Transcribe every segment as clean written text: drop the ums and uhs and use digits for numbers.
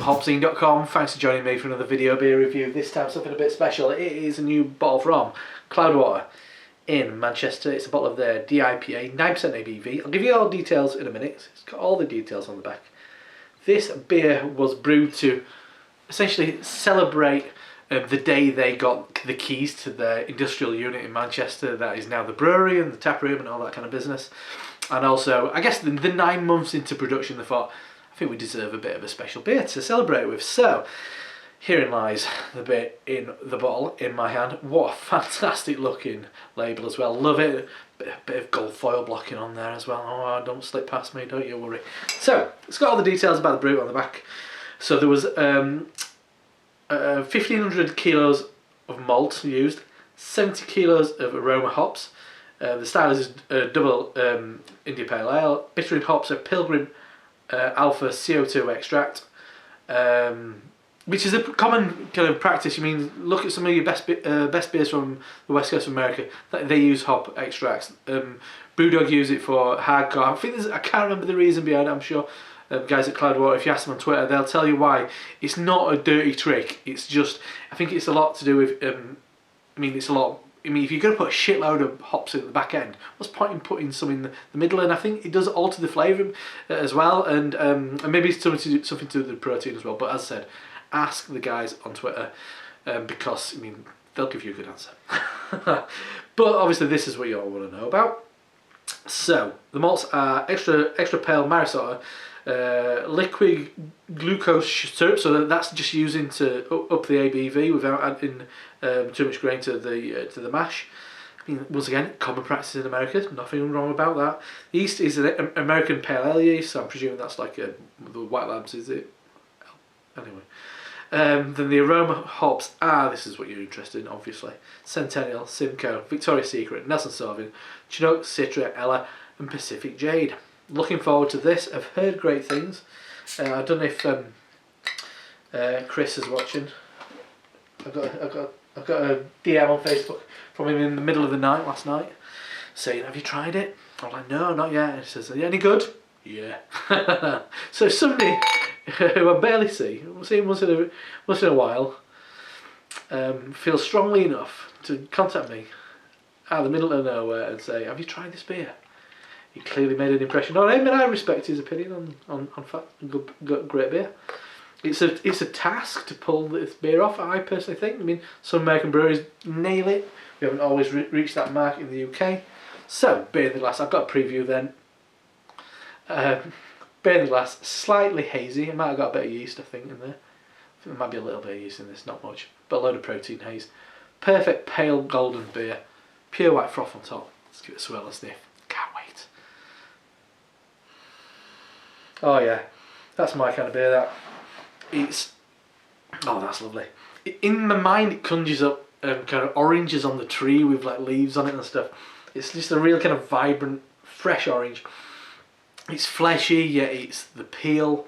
HopZine.com. Thanks for joining me for another video beer review. This time something a bit special. It is a new bottle from Cloudwater in Manchester. It's a bottle of their DIPA, 9% ABV. I'll give you all the details in a minute. It's got all the details on the back. This beer was brewed to essentially celebrate the day they got the keys to their industrial unit in Manchester. That is now the brewery and the tap room and all that kind of business. And also, I guess the 9 months into production, they thought, I think we deserve a bit of a special beer to celebrate with. So, herein lies the beer in the bottle in my hand. What a fantastic looking label as well. Love it. Bit of gold foil blocking on there as well. Oh, don't slip past me, don't you worry. So, it's got all the details about the brew on the back. So there was 1,500 kilos of malt used, 70 kilos of aroma hops. The style is double India Pale Ale. Bittering hops are Pilgrim Alpha CO2 extract, which is a common kind of practice. You mean, look at some of your best beers from the west coast of America. They use hop extracts. Brewdog use it for hardcore. I can't remember the reason behind it. I'm sure guys at Cloudwater, if you ask them on Twitter, they'll tell you why. It's not a dirty trick. It's just, I think it's a lot to do with. If you're going to put a shitload of hops in the back end, what's the point in putting some in the middle? And I think it does alter the flavour as well, and maybe it's something to do with the protein as well. But as I said, ask the guys on Twitter because they'll give you a good answer. But obviously, this is what you all want to know about. So the malts are extra pale Marisota, liquid glucose syrup, so that's just using to up the ABV without adding too much grain to the mash. Once again, common practice in America, nothing wrong about that. The yeast is an American Pale Ale yeast, so I'm presuming that's like the White Labs, is it? Anyway. Then the aroma hops are, this is what you're interested in obviously, Centennial, Simcoe, Victoria's Secret, Nelson Sauvin, Chinook, Citra, Ella and Pacific Jade. Looking forward to this. I've heard great things. I don't know if Chris is watching. I've got a DM on Facebook from him in the middle of the night last night saying, have you tried it? I'm like, no, not yet. And he says, are you any good? Yeah. So somebody who I barely see him once in a while, feels strongly enough to contact me out of the middle of nowhere and say, have you tried this beer? He clearly made an impression on him, and I respect his opinion on good great beer. It's a task to pull this beer off, I personally think. Some American breweries nail it. We haven't always reached that mark in the UK. So, beer in the glass. I've got a preview then. Beer in the glass, slightly hazy. I might have got a bit of yeast, I think, in there. I think there might be a little bit of yeast in this, not much. But a load of protein haze. Perfect pale golden beer. Pure white froth on top. Let's give it a swirl and sniff. Can't wait. Oh yeah, that's my kind of beer, that. Oh, that's lovely. In my mind it conjures up kind of oranges on the tree with like leaves on it and stuff. It's just a real kind of vibrant, fresh orange. It's fleshy, yet it's the peel.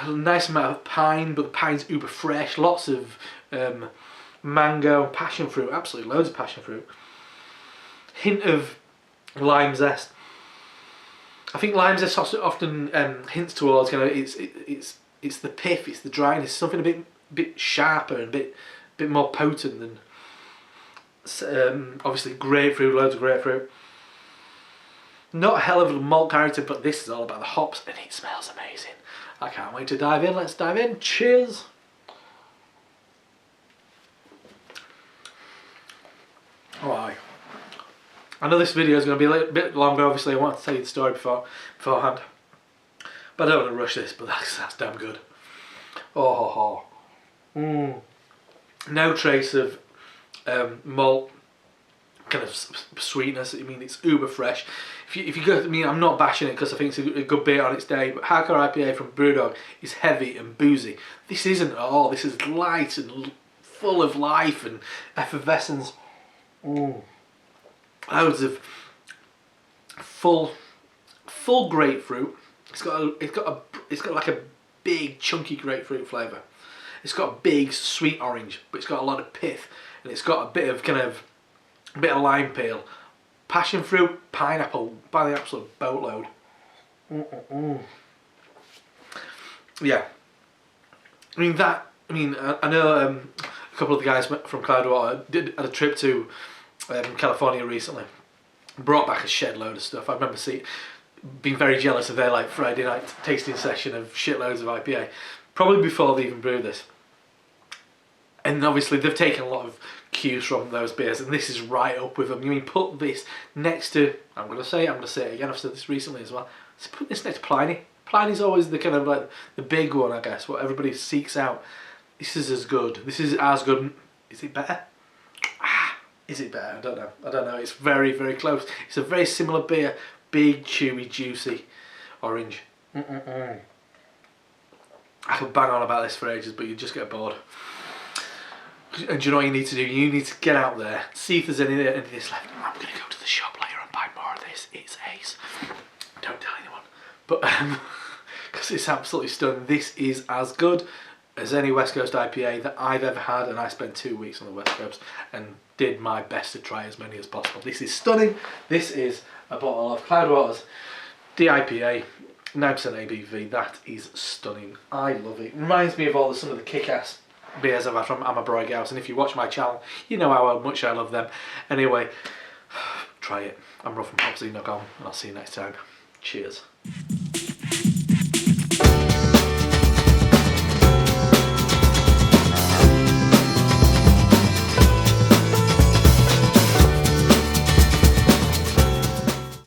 A nice amount of pine, but the pine's uber fresh. Lots of mango, passion fruit, absolutely loads of passion fruit. Hint of lime zest. I think lime zest often hints towards kind of it's the pith, it's the dryness, something a bit sharper and a bit more potent than obviously grapefruit, loads of grapefruit. Not a hell of a malt character, but this is all about the hops and it smells amazing. I can't wait to dive in. Let's dive in. Cheers. Alright. I know this video is going to be a little bit longer, obviously I want to tell you the story beforehand. But I don't want to rush this, but that's damn good. Oh, no trace of malt kind of sweetness. It's uber fresh. If you go, I'm not bashing it because I think it's a good beer on its day, but Hardcore IPA from Brewdog is heavy and boozy. This isn't at all. This is light and full of life and effervescence. Loads of full grapefruit. It's got like a big chunky grapefruit flavour. It's got a big sweet orange, but it's got a lot of pith, and it's got a bit of lime peel, passion fruit, pineapple by the absolute boatload. yeah. I mean, I know a couple of the guys from Cloudwater had a trip to California recently. Brought back a shed load of stuff. I remember being very jealous of their like Friday night tasting session of shitloads of IPA, probably before they even brewed this. And obviously they've taken a lot of cues from those beers, and this is right up with them. You mean put this next to, I'm going to say it again, I've said this recently as well, so put this next to Pliny. Pliny's always the kind of like the big one, I guess, what everybody seeks out. This is as good. This is as good. Is it better? Is it better? I don't know. It's very, very close. It's a very similar beer. Big, chewy, juicy orange. I could bang on about this for ages, but you just get bored. And do you know what you need to do? You need to get out there, see if there's any of this left. I'm going to go to the shop later and buy more of this. It's ace. Don't tell anyone. But, because it's absolutely stunning. This is as good as any West Coast IPA that I've ever had, and I spent 2 weeks on the West Coast and did my best to try as many as possible. This is stunning. This is a bottle of Cloudwater's DIPA, 9% ABV. That is stunning. I love it. Reminds me of some of the kick-ass beers I've had from Amabroy House, and if you watch my channel, you know how much I love them. Anyway, try it. I'm Rob from HopZine.com, and I'll see you next time. Cheers.